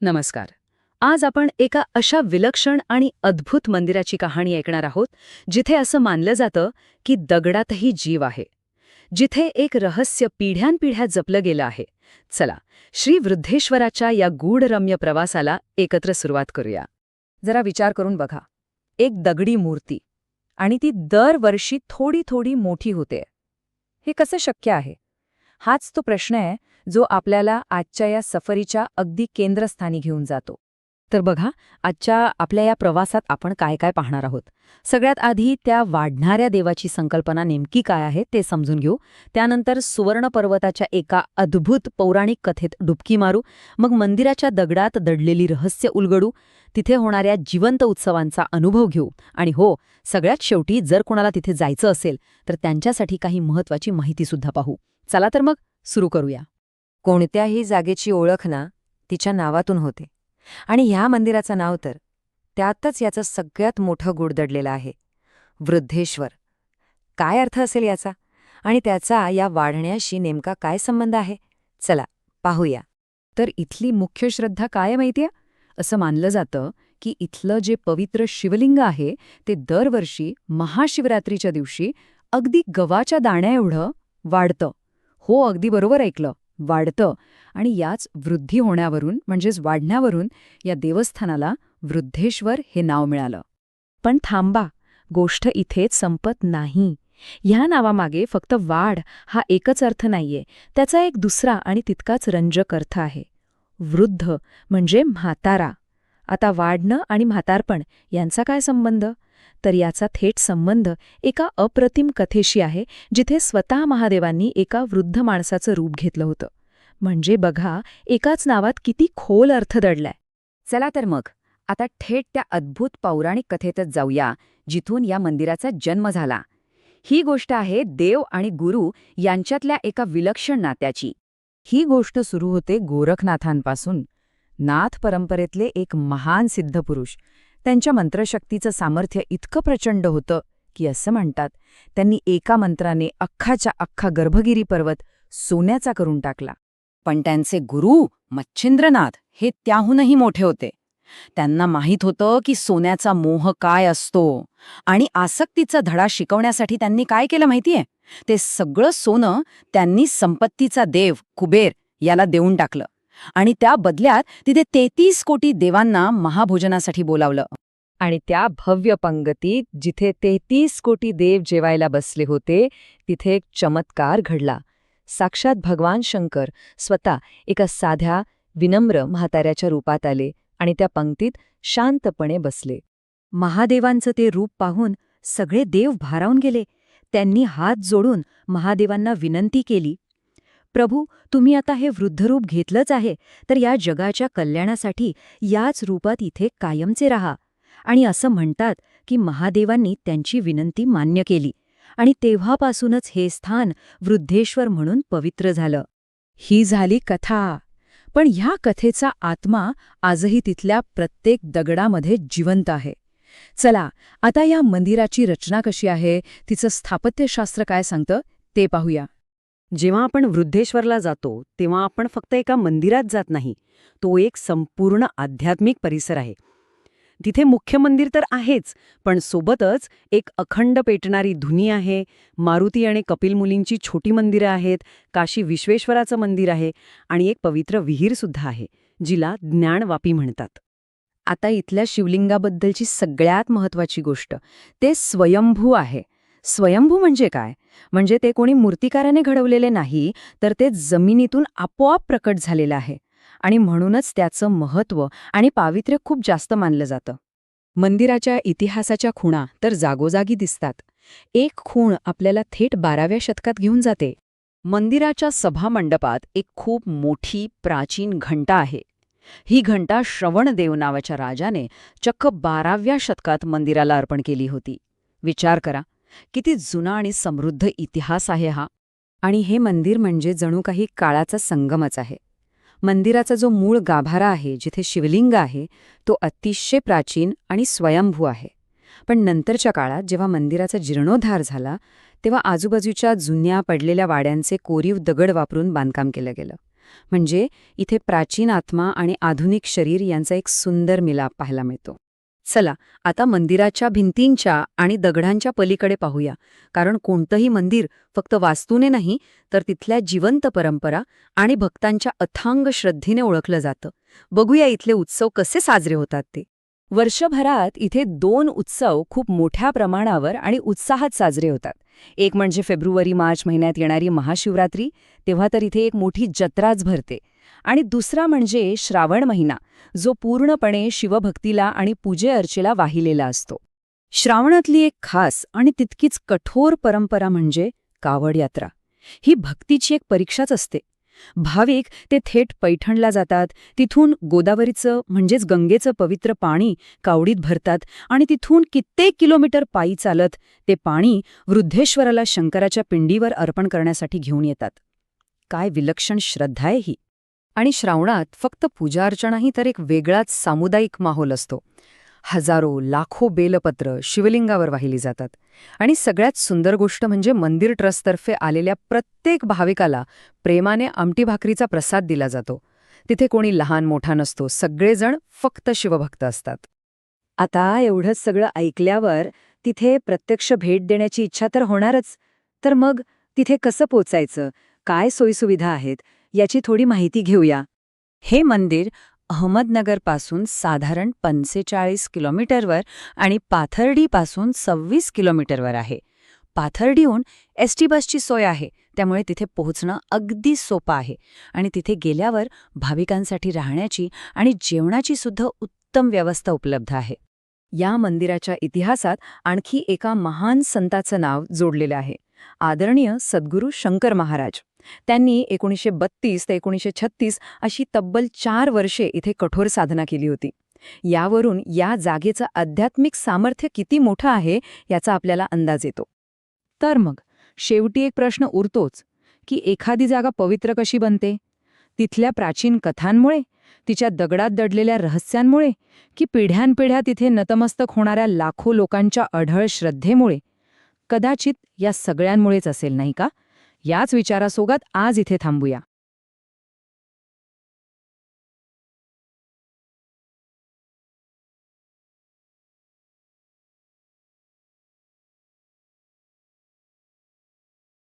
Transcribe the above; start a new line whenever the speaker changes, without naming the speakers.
नमस्कार. आज आपण एका अशा विलक्षण आणि अद्भुत मंदिराची कहाणी ऐकणार आहोत, जिथे असं मानलं जातं की दगडातही जीव आहे. जिथे एक रहस्य पिढ्यानपिढ्या जपलं गेलं आहे. चला, श्री वृद्धेश्वराच्या या गूढरम्य प्रवासाला एकत्र सुरुवात करूया. जरा विचार करून बघा. एक दगडी मूर्ती आणि ती दरवर्षी थोडी थोडी मोठी होते. हे कसं शक्य आहे? हाच तो प्रश्न आहे जो आपल्याला आजच्या या सफरीच्या अगदी केंद्रस्थानी घेऊन जातो. तर बघा, आजच्या आपल्या या प्रवासात आपण काय काय पाहणार आहोत. सगळ्यात आधी त्या वाढणाऱ्या देवाची संकल्पना नेमकी काय आहे ते समजून घेऊ. त्यानंतर सुवर्ण पर्वताच्या एका अद्भुत पौराणिक कथेत डुबकी मारू. मग मंदिराच्या दगडात दडलेली रहस्य उलगडू. तिथे होणाऱ्या जिवंत उत्सवांचा अनुभव घेऊ. आणि हो, सगळ्यात शेवटी जर कोणाला तिथे जायचं असेल तर त्यांच्यासाठी काही महत्त्वाची माहितीसुद्धा पाहू. चला तर मग सुरू करूया.
कोणत्याही जागेची ओळख ना तिच्या नावातून होते. आणि ह्या मंदिराचं नाव तर त्यातच याचं सगळ्यात मोठं गूढ दडलेलं आहे. वृद्धेश्वर. काय अर्थ असेल याचा? आणि त्याचा या वाढण्याशी नेमका काय संबंध आहे? चला पाहूया.
तर इथली मुख्य श्रद्धा काय माहितीये? असं मानलं जातं की इथलं जे पवित्र शिवलिंग आहे ते दरवर्षी महाशिवरात्रीच्या दिवशी अगदी गव्हाच्या दाण्या एवढं वाढतं. हो, अगदी बरोबर ऐकलं, वाढतं. आणि याच वृद्धी होण्यावरून म्हणजेच वाढण्यावरून या देवस्थानाला वृद्धेश्वर हे नाव मिळालं. पण थांबा, गोष्ट इथेच संपत नाही. ह्या नावामागे फक्त वाढ हा एकच अर्थ नाहीये. त्याचा एक दुसरा आणि तितकाच रंजक अर्थ आहे. वृद्ध म्हणजे म्हातारा. आता वाढणं आणि म्हातारपण यांचा काय संबंध? तर याचा थेट संबंध एका अप्रतिम कथेशी आहे, जिथे स्वतः महादेवांनी एका वृद्ध माणसाचं रूप घेतलं होतं. म्हणजे बघा, एकाच नावात किती खोल अर्थ दडलाय.
चला तर मग आता थेट त्या अद्भुत पौराणिक कथेतच जाऊया, जिथून या मंदिराचा जन्म झाला. ही गोष्ट आहे देव आणि गुरु यांच्यातल्या एका विलक्षण नात्याची. ही गोष्ट सुरू होते गोरखनाथांपासून. नाथ परंपरेतले एक महान सिद्धपुरुष. त्यांच्या मंत्रशक्तीचं सामर्थ्य इतकं प्रचंड होतं की असं म्हणतात, त्यांनी एका मंत्राने अख्खाच्या अख्खा गर्भगिरी पर्वत सोन्याचा करून टाकला. पण त्यांचे गुरु मच्छिंद्रनाथ हे त्याहूनही मोठे होते. त्यांना माहीत होतं की सोन्याचा मोह काय असतो. आणि आसक्तीचा धडा शिकवण्यासाठी त्यांनी काय केलं माहितीये? ते सगळं सोनं त्यांनी संपत्तीचा देव कुबेर याला देऊन टाकलं. आणि त्या बदल्यात तिथे 33 कोटी देवांना महाभोजनासाठी बोलावलं. आणि त्या भव्य पंगतीत जिथे 33 कोटी देव जेवायला बसले होते, तिथे एक चमत्कार घडला. साक्षात भगवान शंकर स्वतः एका साध्या विनम्र म्हाताऱ्याच्या रूपात आले आणि त्या पंक्तीत शांतपणे बसले. महादेवांचं ते रूप पाहून सगळे देव भारावून गेले. त्यांनी हात जोडून महादेवांना विनंती केली, प्रभू, तुम्ही आता हे वृद्धरूप घेतलंच आहे, तर या जगाच्या कल्याणासाठी याच रूपात इथे कायमचे राहा. आणि असं म्हणतात की महादेवांनी त्यांची विनंती मान्य केली आणि तेव्हापासूनच हे स्थान वृद्धेश्वर म्हणून पवित्र झालं.
ही झाली कथा. पण ह्या कथेचा आत्मा आजही तिथल्या प्रत्येक दगडामध्ये जिवंत आहे. चला, आता या मंदिराची रचना कशी आहे, तिचं स्थापत्यशास्त्र काय सांगतं ते पाहूया.
जेव्हा आपण वृद्धेश्वरला जातो तेव्हा आपण फक्त एका मंदिरात जात नाही. तो एक संपूर्ण आध्यात्मिक परिसर आहे. तिथे मुख्य मंदिर तर आहेच, पण सोबतच एक अखंड पेटणारी धुनी आहे, मारुती आणि कपिल मुनींची छोटी मंदिरं आहेत, काशी विश्वेश्वराचं मंदिर आहे आणि एक पवित्र विहीरसुद्धा आहे, जिला ज्ञानवापी म्हणतात.
आता इथल्या शिवलिंगाबद्दलची सगळ्यात महत्त्वाची गोष्ट, ते स्वयंभू आहे. स्वयंभू म्हणजे काय? म्हणजे ते कोणी मूर्तिकाराने घडवलेले नाही, तर ते जमिनीतून आपोआप प्रकट झालेलं आहे. आणि म्हणूनच त्याचं महत्त्व आणि पावित्र्य खूप जास्त मानलं जातं.
मंदिराच्या इतिहासाच्या खुणा तर जागोजागी दिसतात. एक खूण आपल्याला थेट 12व्या शतकात घेऊन जाते. मंदिराच्या सभामंडपात एक खूप मोठी प्राचीन घंटा आहे. ही घंटा श्रवणदेव नावाच्या राजाने चक्क 12व्या शतकात मंदिराला अर्पण केली होती. विचार करा, किती जुना आणि समृद्ध इतिहास आहे हा.
आणि हे मंदिर म्हणजे जणू काही काळाचा संगमच आहे. मंदिराचा जो मूळ गाभारा आहे, जिथे शिवलिंग आहे, तो अतिशय प्राचीन आणि स्वयंभू आहे. पण नंतरच्या काळात जेव्हा मंदिराचा जीर्णोद्धार झाला, तेव्हा आजूबाजूच्या जुन्या पडलेल्या वाड्यांचे कोरीव दगड वापरून बांधकाम केलं गेलं. म्हणजे इथे प्राचीन आत्मा आणि आधुनिक शरीर यांचा एक सुंदर मिलाप पाहायला मिळतो.
चला आता मंदिराच्या भिंतींच्या आणि दगडांच्या पलीकडे पाहूया, कारण कोणतंही मंदिर फक्त वास्तूने नाही तर तिथल्या जिवंत परंपरा आणि भक्तांच्या अथांग श्रद्धेने ओळखलं जातं. बघूया इथले उत्सव कसे साजरे होतात ते.
वर्षभरात इथे 2 उत्सव खूप मोठ्या प्रमाणावर आणि उत्साहात साजरे होतात. एक म्हणजे फेब्रुवारी-मार्च महिन्यात येणारी महाशिवरात्री, तेव्हा तर इथे एक मोठी जत्राच भरते. आणि दुसरा म्हणजे श्रावण महिना, जो पूर्णपणे शिवभक्तीला आणि पूजे-अर्चेला वाहिलेला असतो.
श्रावणातली एक खास आणि तितकीच कठोर परंपरा म्हणजे कावड यात्रा. ही भक्तीची एक परीक्षाच असते. भाविक ते थेट पैठणला जातात, तिथून गोदावरीचं म्हणजेच गंगेचं पवित्र पाणी कावडीत भरतात आणि तिथून कित्येक किलोमीटर पायी चालत ते पाणी वृद्धेश्वराला शंकराच्या पिंडीवर अर्पण करण्यासाठी घेऊन येतात. काय विलक्षण श्रद्धा आहे ही. आणि श्रावणात फक्त पूजार्चनाही तर एक वेगळाच सामुदायिक माहोल असतो. हजारो लाखो बेलपत्र शिवलिंगावर वाहिली जातात. आणि सगळ्यात सुंदर गोष्ट म्हणजे मंदिर ट्रस्टतर्फे आलेल्या प्रत्येक भाविकाला प्रेमाने आमटी भाकरीचा प्रसाद दिला जातो. तिथे कोणी लहान मोठा नसतो, सगळेजण फक्त शिवभक्त असतात.
आता एवढं सगळं ऐकल्यावर तिथे प्रत्यक्ष भेट देण्याची इच्छा तर होणारच. तर मग तिथे कसं पोचायचं, काय सोयीसुविधा आहेत, याची थोडी माहिती घेऊया. हे मंदिर अहमदनगरपासून साधारण 45 किलोमीटरवर आणि पाथर्डीपासून 26 किलोमीटरवर आहे. पाथर्डीहून एसटी बसची सोय आहे, त्यामुळे तिथे पोहोचणं अगदी सोपं आहे. आणि तिथे गेल्यावर भाविकांसाठी राहण्याची आणि जेवणाची सुद्धा उत्तम व्यवस्था उपलब्ध आहे. या मंदिराच्या इतिहासात आणखी एका महान संताचं नाव जोडलेलं आहे, आदरणीय सद्गुरू शंकर महाराज. त्यांनी 1932 ते 1936 अशी तब्बल 4 वर्षे इथे कठोर साधना केली होती. यावरून या जागेचं आध्यात्मिक सामर्थ्य किती मोठं आहे याचा आपल्याला अंदाज येतो. तर मग शेवटी एक प्रश्न उरतोच की एखादी जागा पवित्र कशी बनते? तिथल्या प्राचीन कथांमुळे, तिच्या दगडात दडलेल्या रहस्यांमुळे, की पिढ्यानपिढ्या तिथे नतमस्तक होणाऱ्या लाखो लोकांच्या अढळ श्रद्धेमुळे? कदाचित या सगळ्यांमुळेच असेल, नाही का? याच विचारासोबत आज इथे थांबूया.